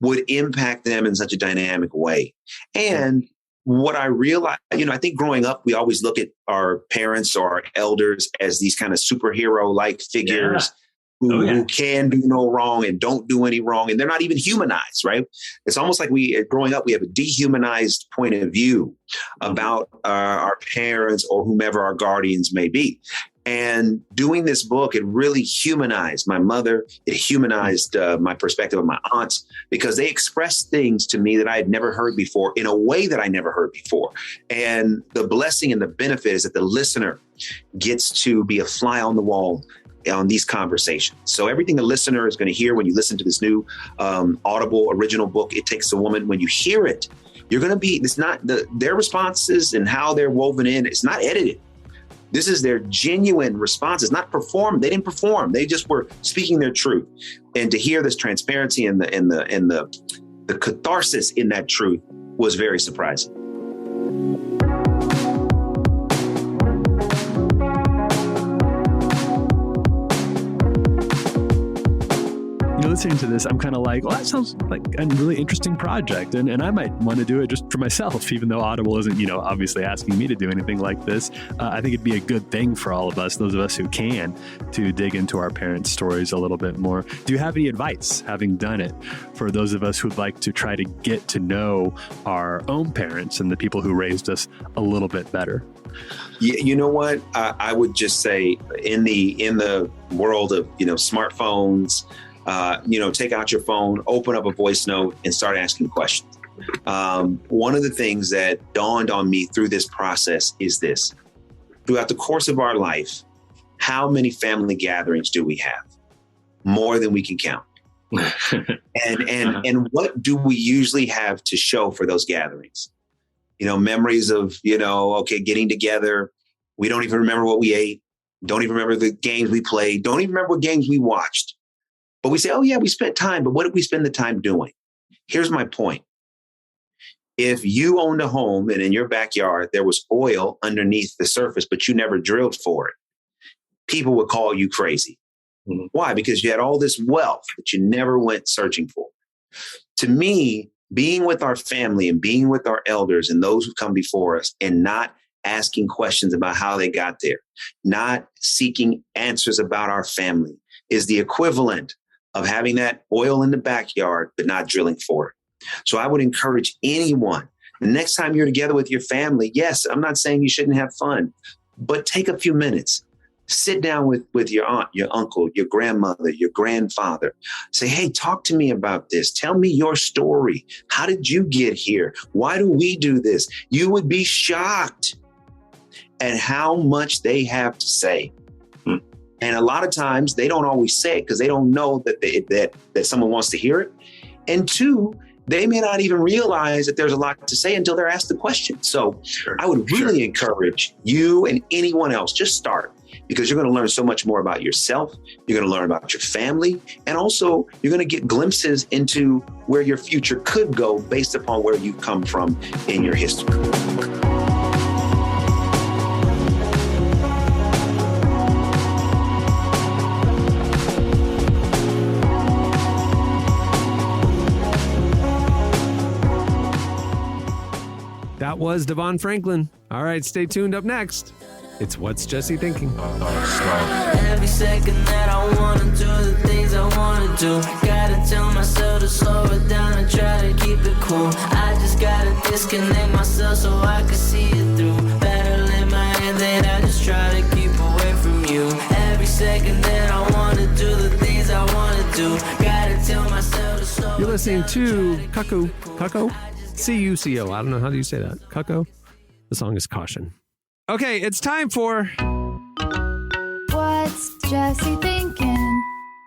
would impact them in such a dynamic way. And what I realized, I think growing up, we always look at our parents or our elders as these kind of superhero-like figures who can do no wrong and don't do any wrong. And they're not even humanized, right? It's almost like growing up, we have a dehumanized point of view about our parents or whomever our guardians may be. And doing this book, it really humanized my mother. It humanized my perspective of my aunts, because they expressed things to me that I had never heard before in a way that I never heard before. And the blessing and the benefit is that the listener gets to be a fly on the wall on these conversations. So everything the listener is going to hear when you listen to this new Audible original book, It Takes a Woman, when you hear it, you're going to be, it's not their responses and how they're woven in. It's not edited. This is their genuine responses, not performed. They didn't perform. They just were speaking their truth. And to hear this transparency and the catharsis in that truth was very surprising. This listening to this, I'm kind of like, well, that sounds like a really interesting project. And I might want to do it just for myself, even though Audible isn't, obviously asking me to do anything like this. I think it'd be a good thing for all of us, those of us who can, to dig into our parents' stories a little bit more. Do you have any advice, having done it, for those of us who'd like to try to get to know our own parents and the people who raised us a little bit better? You know what? I would just say in the world of, smartphones, take out your phone, open up a voice note and start asking questions. One of the things that dawned on me through this process is this: throughout the course of our life, how many family gatherings do we have? More than we can count. and what do we usually have to show for those gatherings? Memories of, getting together. We don't even remember what we ate. Don't even remember the games we played. Don't even remember what games we watched. But we say, oh, yeah, we spent time. But what did we spend the time doing? Here's my point. If you owned a home and in your backyard, there was oil underneath the surface, but you never drilled for it, people would call you crazy. Mm-hmm. Why? Because you had all this wealth that you never went searching for. To me, being with our family and being with our elders and those who come before us and not asking questions about how they got there, not seeking answers about our family, is the equivalent of having that oil in the backyard, but not drilling for it. So I would encourage anyone, the next time you're together with your family, yes, I'm not saying you shouldn't have fun, but take a few minutes. Sit down with your aunt, your uncle, your grandmother, your grandfather. Say, hey, talk to me about this. Tell me your story. How did you get here? Why do we do this? You would be shocked at how much they have to say. And a lot of times they don't always say it because they don't know that someone wants to hear it. And two, they may not even realize that there's a lot to say until they're asked the question. So I would really encourage you and anyone else, just start. Because you're going to learn so much more about yourself. You're going to learn about your family. And also, you're going to get glimpses into where your future could go based upon where you come from in your history. That was DeVon Franklin. All right, stay tuned. Up next, it's What's Jesse Thinking? Every second that I want to do the things I want to do, gotta tell myself to slow it down and try to keep it cool. I just gotta disconnect myself so I can see it through. Battle in my head that I just try to keep away from you. Every second that I want to do the things I want to do, gotta tell myself to slow it down. You're listening to Cucko? C-U-C-O. I don't know. How do you say that? Cucko? The song is Caution. Okay, it's time for... What's Jesse thinking?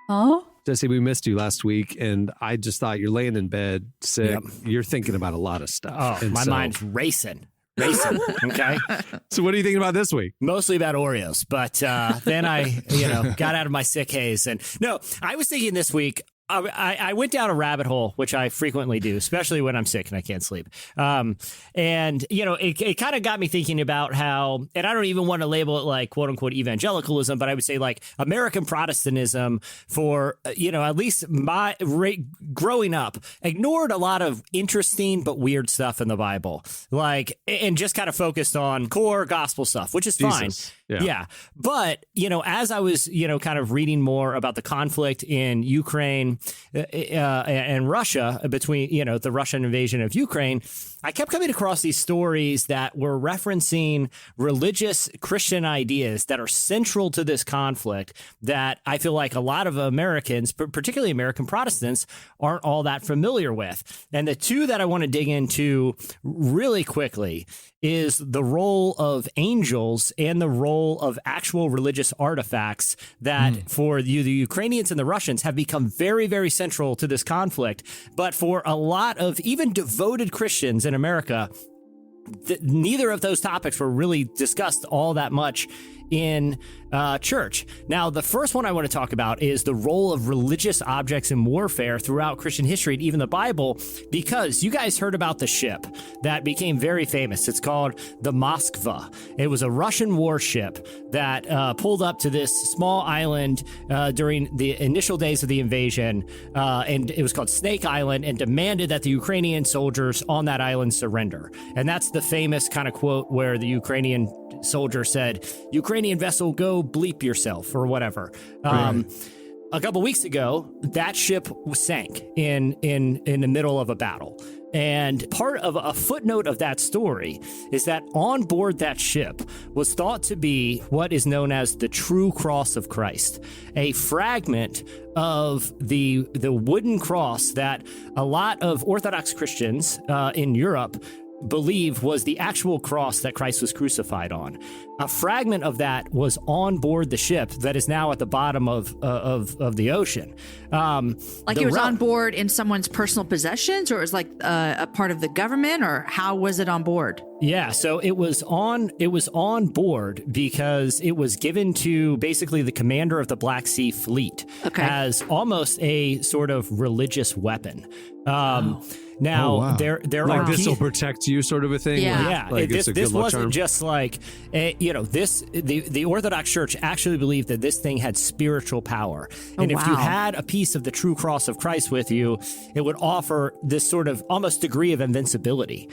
Huh? Jesse, we missed you last week, and I just thought you're laying in bed sick. Yep. You're thinking about a lot of stuff. Oh, my mind's racing. Okay. So what are you thinking about this week? Mostly about Oreos, but then I, got out of my sick haze. And no, I was thinking this week, I went down a rabbit hole, which I frequently do, especially when I'm sick and I can't sleep. It kind of got me thinking about how, and I don't even want to label it like quote unquote evangelicalism, but I would say like American Protestantism for, at least my growing up, ignored a lot of interesting but weird stuff in the Bible, and just kind of focused on core gospel stuff, which is fine. Yeah. But, as I was, kind of reading more about the conflict in Ukraine and Russia between, the Russian invasion of Ukraine, I kept coming across these stories that were referencing religious Christian ideas that are central to this conflict that I feel like a lot of Americans, particularly American Protestants, aren't all that familiar with. And the two that I want to dig into really quickly is the role of angels and the role of actual religious artifacts that for the Ukrainians and the Russians have become very, very central to this conflict. But for a lot of even devoted Christians in America, neither of those topics were really discussed all that much in church. Now, the first one I want to talk about is the role of religious objects in warfare throughout Christian history and even the Bible, because you guys heard about the ship that became very famous. It's called the Moskva. It was a Russian warship that pulled up to this small island during the initial days of the invasion, and it was called Snake Island, and demanded that the Ukrainian soldiers on that island surrender. And that's the famous kind of quote where the Ukrainian soldier said, "Ukrainian vessel, go bleep yourself," or whatever. A couple weeks ago, that ship sank in the middle of a battle. And part of a footnote of that story is that on board that ship was thought to be what is known as the true cross of Christ, a fragment of the wooden cross that a lot of Orthodox Christians in Europe believe was the actual cross that Christ was crucified on. A fragment of that was on board the ship that is now at the bottom of the ocean. Like it was on board in someone's personal possessions, or it was like a part of the government, or how was it on board? Yeah, so it was on board because it was given to basically the commander of the Black Sea Fleet as almost a sort of religious weapon. Now, there like are this will protect you, sort of a thing. Yeah. Like This wasn't just like, the Orthodox Church actually believed that this thing had spiritual power, and if you had a piece of the true cross of Christ with you, it would offer this sort of almost degree of invincibility.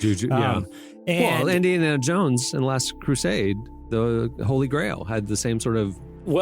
Well, Indiana Jones in Last Crusade, the Holy Grail had the same sort of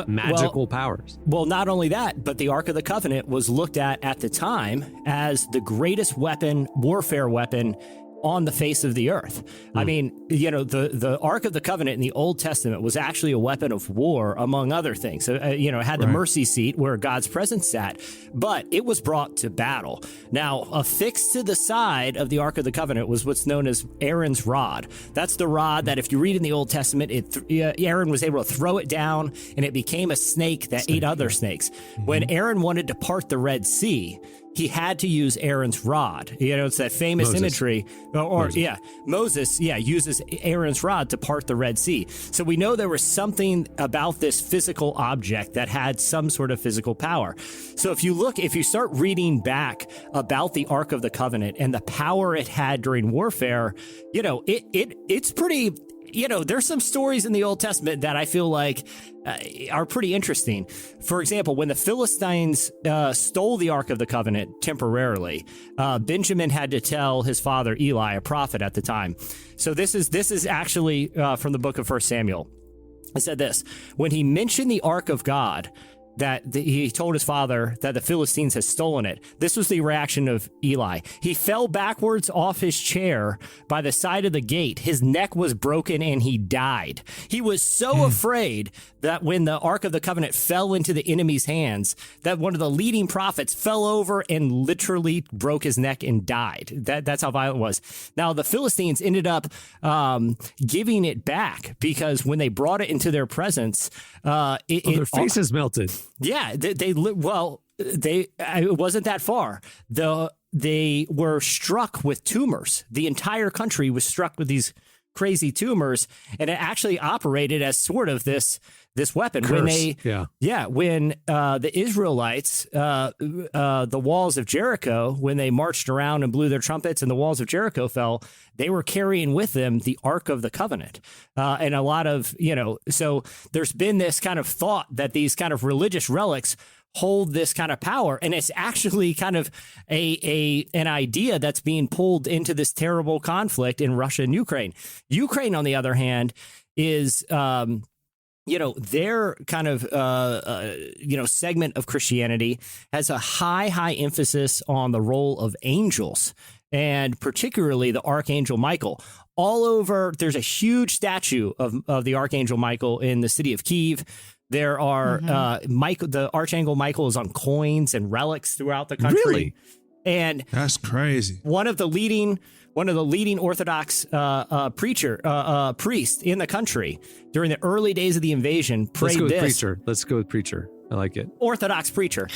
magical powers. Well, not only that, but the Ark of the Covenant was looked at the time as the greatest warfare weapon on the face of the earth. I mean, the Ark of the Covenant in the Old Testament was actually a weapon of war, among other things. So, it had the mercy seat where God's presence sat, but it was brought to battle. Now, affixed to the side of the Ark of the Covenant was what's known as Aaron's rod. That's the rod that, if you read in the Old Testament, Aaron was able to throw it down, and it became a snake that ate other snakes. When Aaron wanted to part the Red Sea, he had to use Aaron's rod. It's that famous imagery. Moses uses Aaron's rod to part the Red Sea. So we know there was something about this physical object that had some sort of physical power. So if you start reading back about the Ark of the Covenant and the power it had during warfare, it's pretty. There's some stories in the Old Testament that I feel like are pretty interesting. For example, when the Philistines stole the Ark of the Covenant temporarily, Benjamin had to tell his father Eli, a prophet at the time. So this is actually from the book of 1 Samuel. It said this: when he mentioned the Ark of God, he told his father that the Philistines had stolen it. This was the reaction of Eli. He fell backwards off his chair by the side of the gate. His neck was broken and he died. He was so afraid that when the Ark of the Covenant fell into the enemy's hands, that one of the leading prophets fell over and literally broke his neck and died. That's how violent it was. Now, the Philistines ended up giving it back, because when they brought it into their presence, their faces melted. Yeah, it wasn't that far. They were struck with tumors. The entire country was struck with these crazy tumors, and it actually operated as sort of this weapon. Curse. When the Israelites, the walls of Jericho, when they marched around and blew their trumpets and the walls of Jericho fell, they were carrying with them the Ark of the Covenant. And a lot of, so there's been this kind of thought that these kind of religious relics hold this kind of power, and it's actually kind of an idea that's being pulled into this terrible conflict in Russia and Ukraine. Ukraine, on the other hand, is their kind of segment of Christianity has a high emphasis on the role of angels, and particularly the Archangel Michael. All over, there's a huge statue of the Archangel Michael in the city of Kyiv. There are the Archangel Michael is on coins and relics throughout the country. Really? And that's crazy. One of the leading Orthodox priests in the country during the early days of the invasion prayed Let's go with preacher. I like it. Orthodox preacher.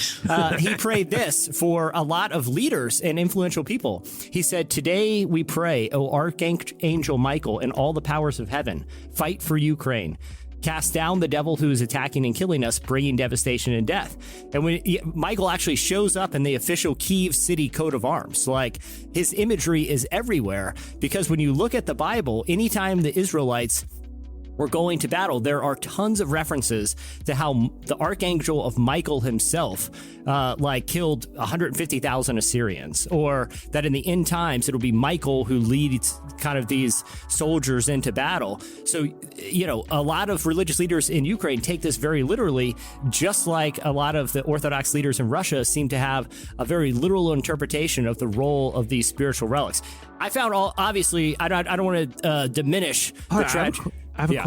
He prayed this for a lot of leaders and influential people. He said, "Today we pray, O Archangel Michael and all the powers of heaven, fight for Ukraine. cast down the devil who is attacking and killing us, bringing devastation and death. And when Michael actually shows up in the official Kyiv city coat of arms, like his imagery is everywhere, because when you look at the Bible, anytime the Israelites were going to battle, there are tons of references to how the archangel of Michael himself killed 150,000 Assyrians, or that in the end times it'll be Michael who leads kind of these soldiers into battle. So, a lot of religious leaders in Ukraine take this very literally, just like a lot of the Orthodox leaders in Russia seem to have a very literal interpretation of the role of these spiritual relics. I found obviously, I don't want to diminish the tragedy. I have a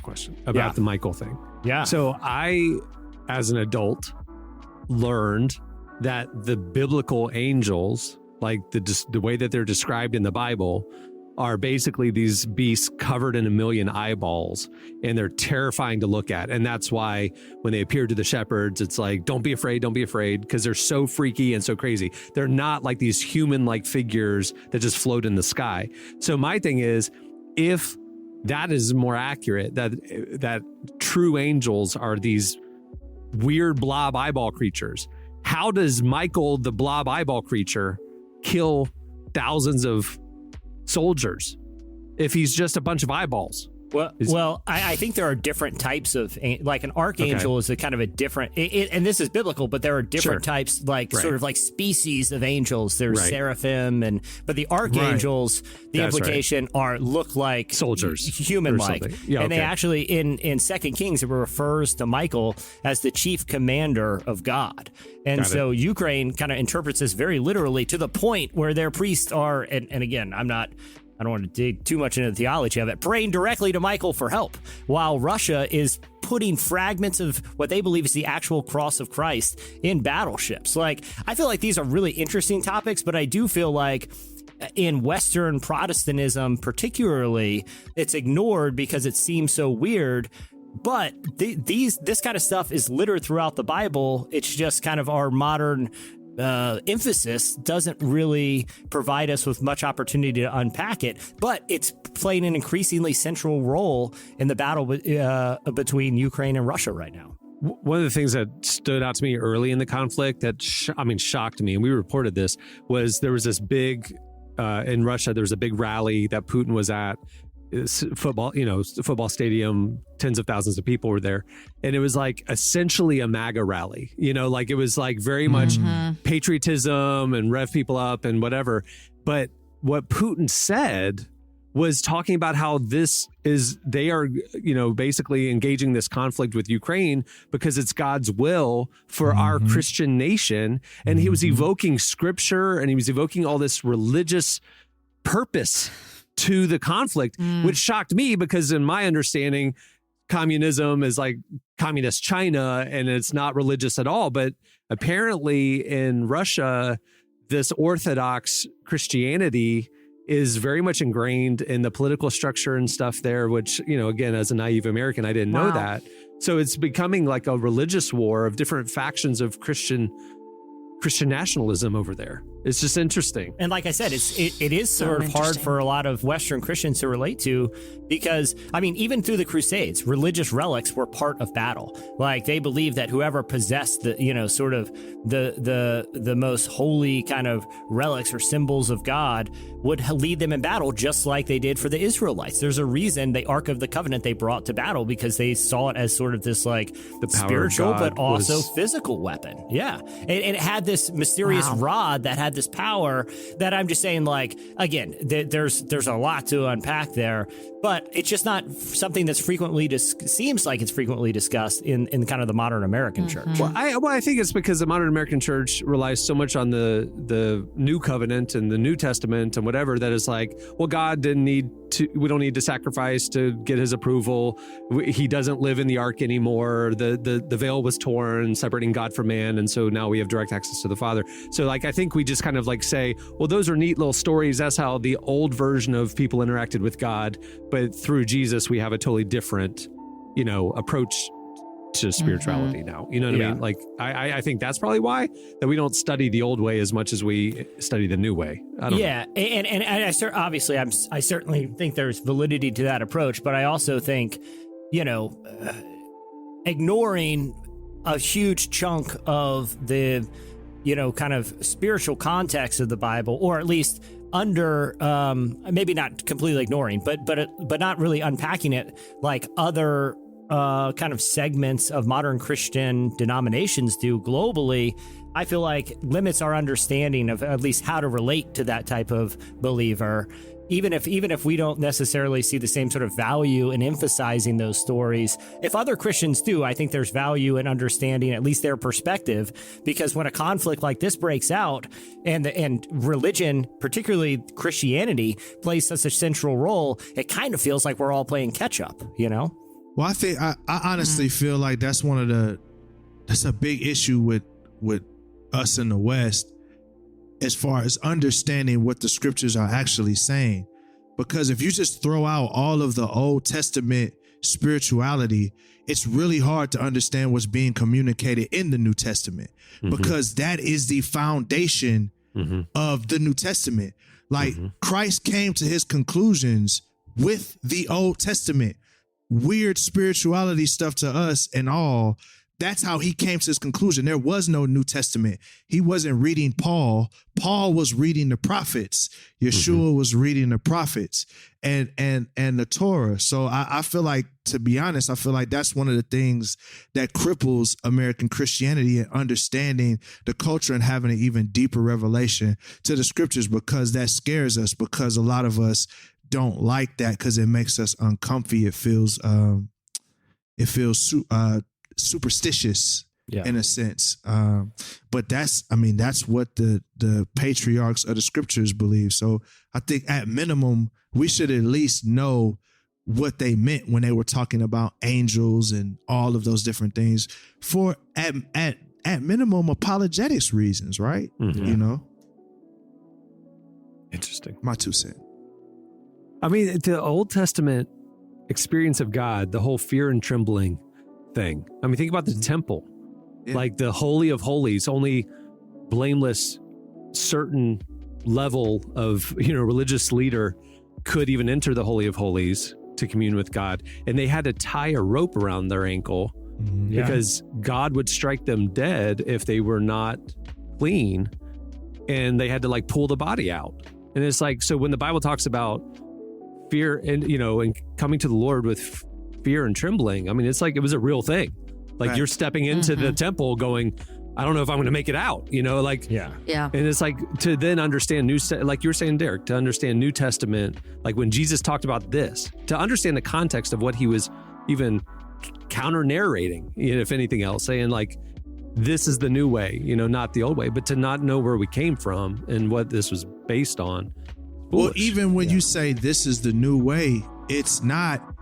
question about the Michael thing. Yeah. So I, as an adult, learned that the biblical angels, like the way that they're described in the Bible, are basically these beasts covered in a million eyeballs, and they're terrifying to look at. And that's why when they appear to the shepherds, it's like, don't be afraid, because they're so freaky and so crazy. They're not like these human-like figures that just float in the sky. So my thing is, if that is more accurate, that true angels are these weird blob eyeball creatures, how does Michael, the blob eyeball creature, kill thousands of soldiers if he's just a bunch of eyeballs? Well, I think there are different types of, like an archangel is a kind of a different, and this is biblical, but there are different types, sort of like species of angels. There's seraphim, but the archangels, the implication look like soldiers, human-like. Yeah, and they actually, in 2 Kings, it refers to Michael as the chief commander of God. And so Ukraine kind of interprets this very literally, to the point where their priests are, and again, I don't want to dig too much into the theology of it, praying directly to Michael for help, while Russia is putting fragments of what they believe is the actual cross of Christ in battleships. Like, I feel like these are really interesting topics, but I do feel like in Western Protestantism particularly, it's ignored because it seems so weird. But this kind of stuff is littered throughout the Bible. It's just kind of our modern emphasis doesn't really provide us with much opportunity to unpack it, but it's playing an increasingly central role in the battle between Ukraine and Russia right now. One of the things that stood out to me early in the conflict that shocked me, and we reported this, was there was this big in Russia. There was a big rally that Putin was at. Football, football stadium, tens of thousands of people were there. And it was like essentially a MAGA rally, like it was like very much patriotism and rev people up and whatever. But what Putin said was talking about how they are, basically engaging this conflict with Ukraine because it's God's will for our Christian nation. And he was evoking scripture, and he was evoking all this religious purpose to the conflict, which shocked me because in my understanding, communism is like communist China and it's not religious at all. But apparently in Russia, this Orthodox Christianity is very much ingrained in the political structure and stuff there, which, again, as a naive American, I didn't know that. So it's becoming like a religious war of different factions of Christian nationalism over there. It's just interesting. And like I said, it is sort of hard for a lot of Western Christians to relate to because, even through the Crusades, religious relics were part of battle. Like they believed that whoever possessed the most holy kind of relics or symbols of God would lead them in battle, just like they did for the Israelites. There's a reason the Ark of the Covenant they brought to battle, because they saw it as sort of this like the spiritual but also physical weapon. Yeah. And it had this mysterious rod that had this power that I'm just saying, like, again, there's a lot to unpack there, but it's just not something that's seems like it's frequently discussed in kind of the modern American church. Well, I think it's because the modern American church relies so much on the New Covenant and the New Testament and whatever, that is like, well, God didn't need to, we don't need to sacrifice to get his approval. He doesn't live in the ark anymore. The veil was torn, separating God from man. And so now we have direct access to the Father. So like, I think we just kind of like say, well, those are neat little stories. That's how the old version of people interacted with God. But through Jesus, we have a totally different, approach to spirituality now. You know what I mean? Like, I think that's probably why that we don't study the old way as much as we study the new way. I don't know. And I certainly think there's validity to that approach, but I also think ignoring a huge chunk of the, kind of spiritual context of the Bible, or at least under, maybe not completely ignoring, but not really unpacking it like other kind of segments of modern Christian denominations do globally, I feel like limits our understanding of at least how to relate to that type of believer. Even if we don't necessarily see the same sort of value in emphasizing those stories, if other Christians do, I think there's value in understanding at least their perspective, because when a conflict like this breaks out and religion, particularly Christianity, plays such a central role, it kind of feels like we're all playing catch up, Well, I think I honestly feel like that's a big issue with us in the West, as far as understanding what the scriptures are actually saying. Because if you just throw out all of the Old Testament spirituality, it's really hard to understand what's being communicated in the New Testament, because that is the foundation of the New Testament. Like Christ came to his conclusions with the Old Testament. Weird spirituality stuff to us and all. That's how he came to his conclusion. There was no New Testament. He wasn't reading Paul. Paul was reading the prophets. Yeshua was reading the prophets and the Torah. So I feel like, to be honest, I feel like that's one of the things that cripples American Christianity and understanding the culture and having an even deeper revelation to the scriptures, because that scares us, because a lot of us don't like that because it makes us uncomfy. It feels superstitious in a sense. But that's what the patriarchs of the scriptures believe. So I think at minimum, we should at least know what they meant when they were talking about angels and all of those different things for at minimum apologetics reasons, right? Interesting. My 2 cents. I mean, the Old Testament experience of God, the whole fear and trembling thing. I mean, think about the temple, like the Holy of Holies, only blameless, certain level of, religious leader could even enter the Holy of Holies to commune with God. And they had to tie a rope around their ankle because God would strike them dead if they were not clean. And they had to pull the body out. And it's like, so when the Bible talks about fear and, and coming to the Lord with fear and trembling, I mean, it's like it was a real thing. Like you're stepping into the temple going, I don't know if I'm going to make it out, Yeah. And it's like to then understand like you were saying, Derek, to understand New Testament, like when Jesus talked about this, to understand the context of what he was even counter narrating, if anything else, saying like, this is the new way, not the old way, but to not know where we came from and what this was based on. Well, even when you say this is the new way, it's not.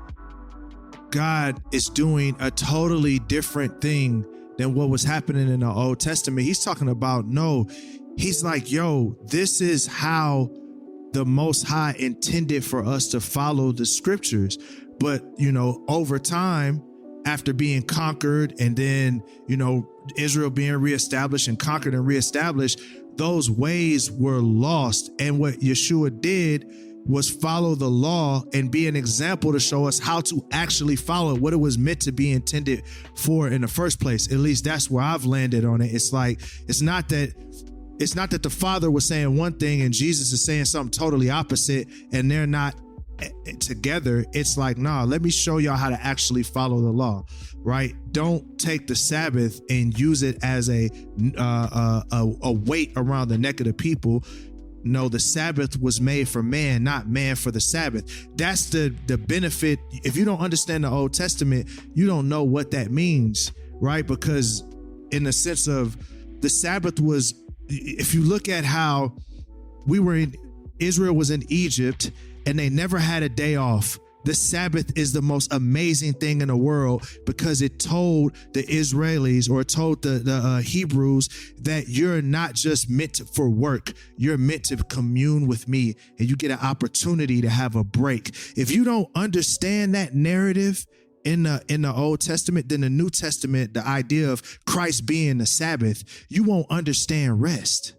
God is doing a totally different thing than what was happening in the Old Testament. He's talking about, he's like, this is how the Most High intended for us to follow the scriptures. But, over time, after being conquered and then, Israel being reestablished and conquered and reestablished, those ways were lost. And what Yeshua did was follow the law and be an example to show us how to actually follow what it was meant to be intended for in the first place. At least that's where I've landed on it. It's like, it's not that the Father was saying one thing and Jesus is saying something totally opposite and they're not together. It's like, let me show y'all how to actually follow the law, right? Don't take the Sabbath and use it as a weight around the neck of the people. No, the Sabbath was made for man, not man for the Sabbath. That's the benefit. If you don't understand the Old Testament, you don't know what that means, right? Because in the sense of the Sabbath was, if you look at how Israel was in Egypt and they never had a day off. The Sabbath is the most amazing thing in the world because it told the Israelis, or it told the Hebrews, that you're not just meant for work. You're meant to commune with me, and you get an opportunity to have a break. If you don't understand that narrative in the Old Testament, then the New Testament, the idea of Christ being the Sabbath, you won't understand rest.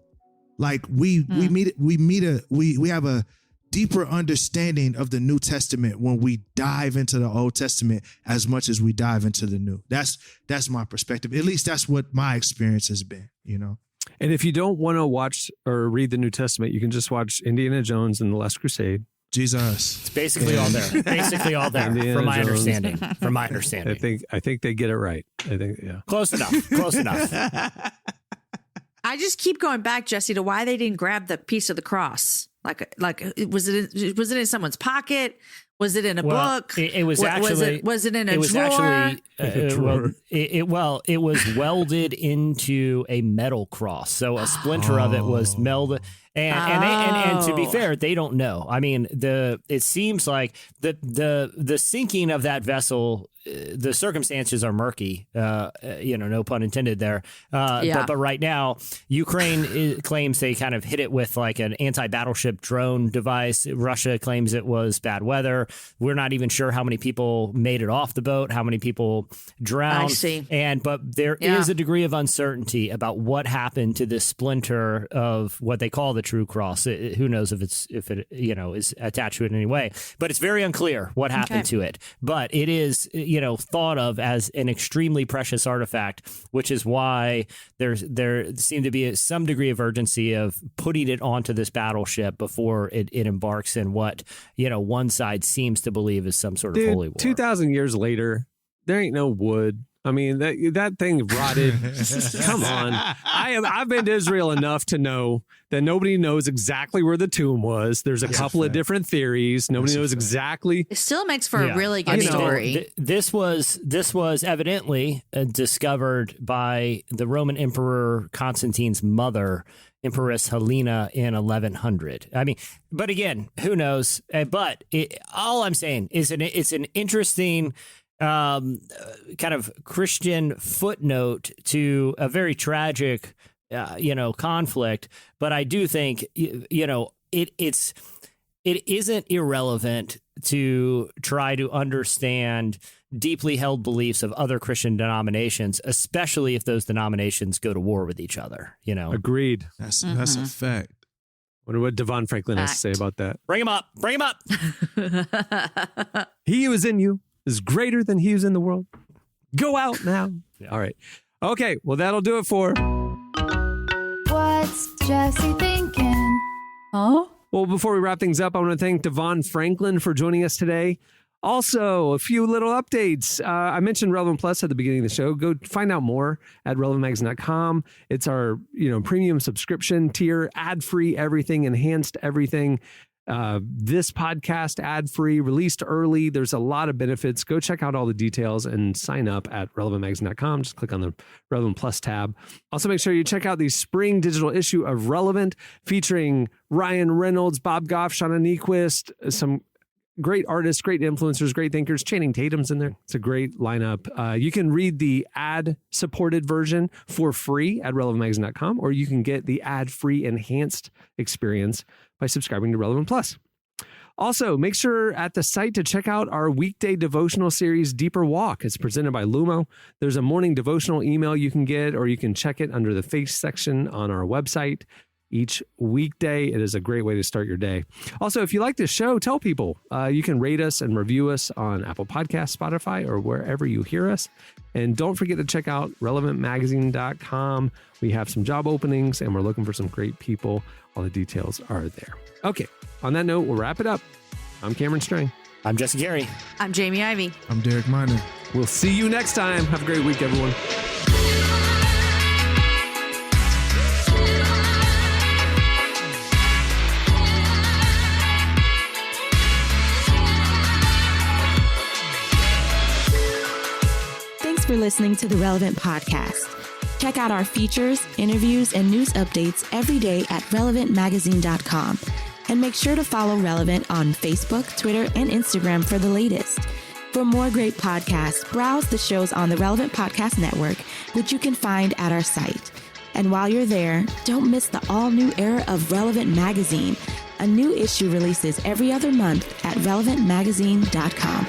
Like we have a deeper understanding of the New Testament when we dive into the Old Testament as much as we dive into the New. That's my perspective. At least that's what my experience has been, you know. And if you don't want to watch or read the New Testament, you can just watch Indiana Jones and the Last Crusade. Jesus. It's basically all there. Basically all there, from my understanding. From my understanding. I think they get it right. I think, yeah. Close enough. Close enough. I just keep going back, Jesse, to why they didn't grab the piece of the cross. Like was it in someone's pocket? Was it in a book? It was actually. Was it in a drawer? It was actually. It was welded into a metal cross, so a splinter of it was melded. And to be fair, they don't know. I mean, it seems like the sinking of that vessel. The circumstances are murky, no pun intended there. But right now, Ukraine claims they kind of hit it with like an anti-battleship drone device. Russia claims it was bad weather. We're not even sure how many people made it off the boat, how many people drowned. I see. But there is a degree of uncertainty about what happened to this splinter of what they call the true cross. Who knows if it is attached to it in any way? But it's very unclear what happened to it. But it is thought of as an extremely precious artifact, which is why there seemed to be some degree of urgency of putting it onto this battleship before it embarks in what one side seems to believe is some sort of holy war. 2,000 years later, there ain't no wood. I mean, that thing rotted. Come on. I've been to Israel enough to know that nobody knows exactly where the tomb was. There's a couple of different theories. Nobody knows exactly. It still makes for a really good story. This was evidently discovered by the Roman Emperor Constantine's mother, Empress Helena, in 1100. I mean, but again, who knows? But all I'm saying is it's an interesting kind of Christian footnote to a very tragic, conflict. But I do think, it isn't irrelevant to try to understand deeply held beliefs of other Christian denominations, especially if those denominations go to war with each other. Agreed. That's a fact. Wonder what DeVon Franklin has to say about that. Bring him up. Bring him up. He who is in you is greater than he who's in the world. Go out now. Yeah. All right. Okay. Well, that'll do it for. What's Jesse thinking? Huh? Well, before we wrap things up, I want to thank DeVon Franklin for joining us today. Also, a few little updates. I mentioned Relevant Plus at the beginning of the show. Go find out more at relevantmagazine.com. It's our, premium subscription tier, ad-free everything, enhanced everything. This podcast ad-free, released early. There's a lot of benefits. Go check out all the details and sign up at relevantmagazine.com. Just click on the Relevant Plus tab. Also, make sure you check out the spring digital issue of Relevant featuring Ryan Reynolds, Bob Goff, Shauna Niequist, some great artists, great influencers, great thinkers. Channing Tatum's in there. It's a great lineup. You can read the ad-supported version for free at relevantmagazine.com, or you can get the ad-free enhanced experience by subscribing to Relevant Plus. Also, make sure at the site to check out our weekday devotional series, Deeper Walk. It's presented by Lumo. There's a morning devotional email you can get, or you can check it under the Faith section on our website. Each weekday, it is a great way to start your day. Also, if you like this show, tell people. You can rate us and review us on Apple Podcasts, Spotify, or wherever you hear us. And don't forget to check out relevantmagazine.com. We have some job openings, and we're looking for some great people. All the details are there. Okay, on that note, we'll wrap it up. I'm Cameron Strang. I'm Jesse Gary. I'm Jamie Ivey. I'm Derek Miner. We'll see you next time. Have a great week, everyone. Thanks for listening to the Relevant Podcast. Check out our features, interviews, and news updates every day at relevantmagazine.com. And make sure to follow Relevant on Facebook, Twitter, and Instagram for the latest. For more great podcasts, browse the shows on the Relevant Podcast Network, which you can find at our site. And while you're there, don't miss the all-new era of Relevant Magazine. A new issue releases every other month at relevantmagazine.com.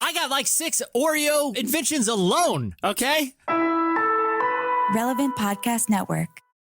I got like 6 Oreo inventions alone, okay? Relevant Podcast Network.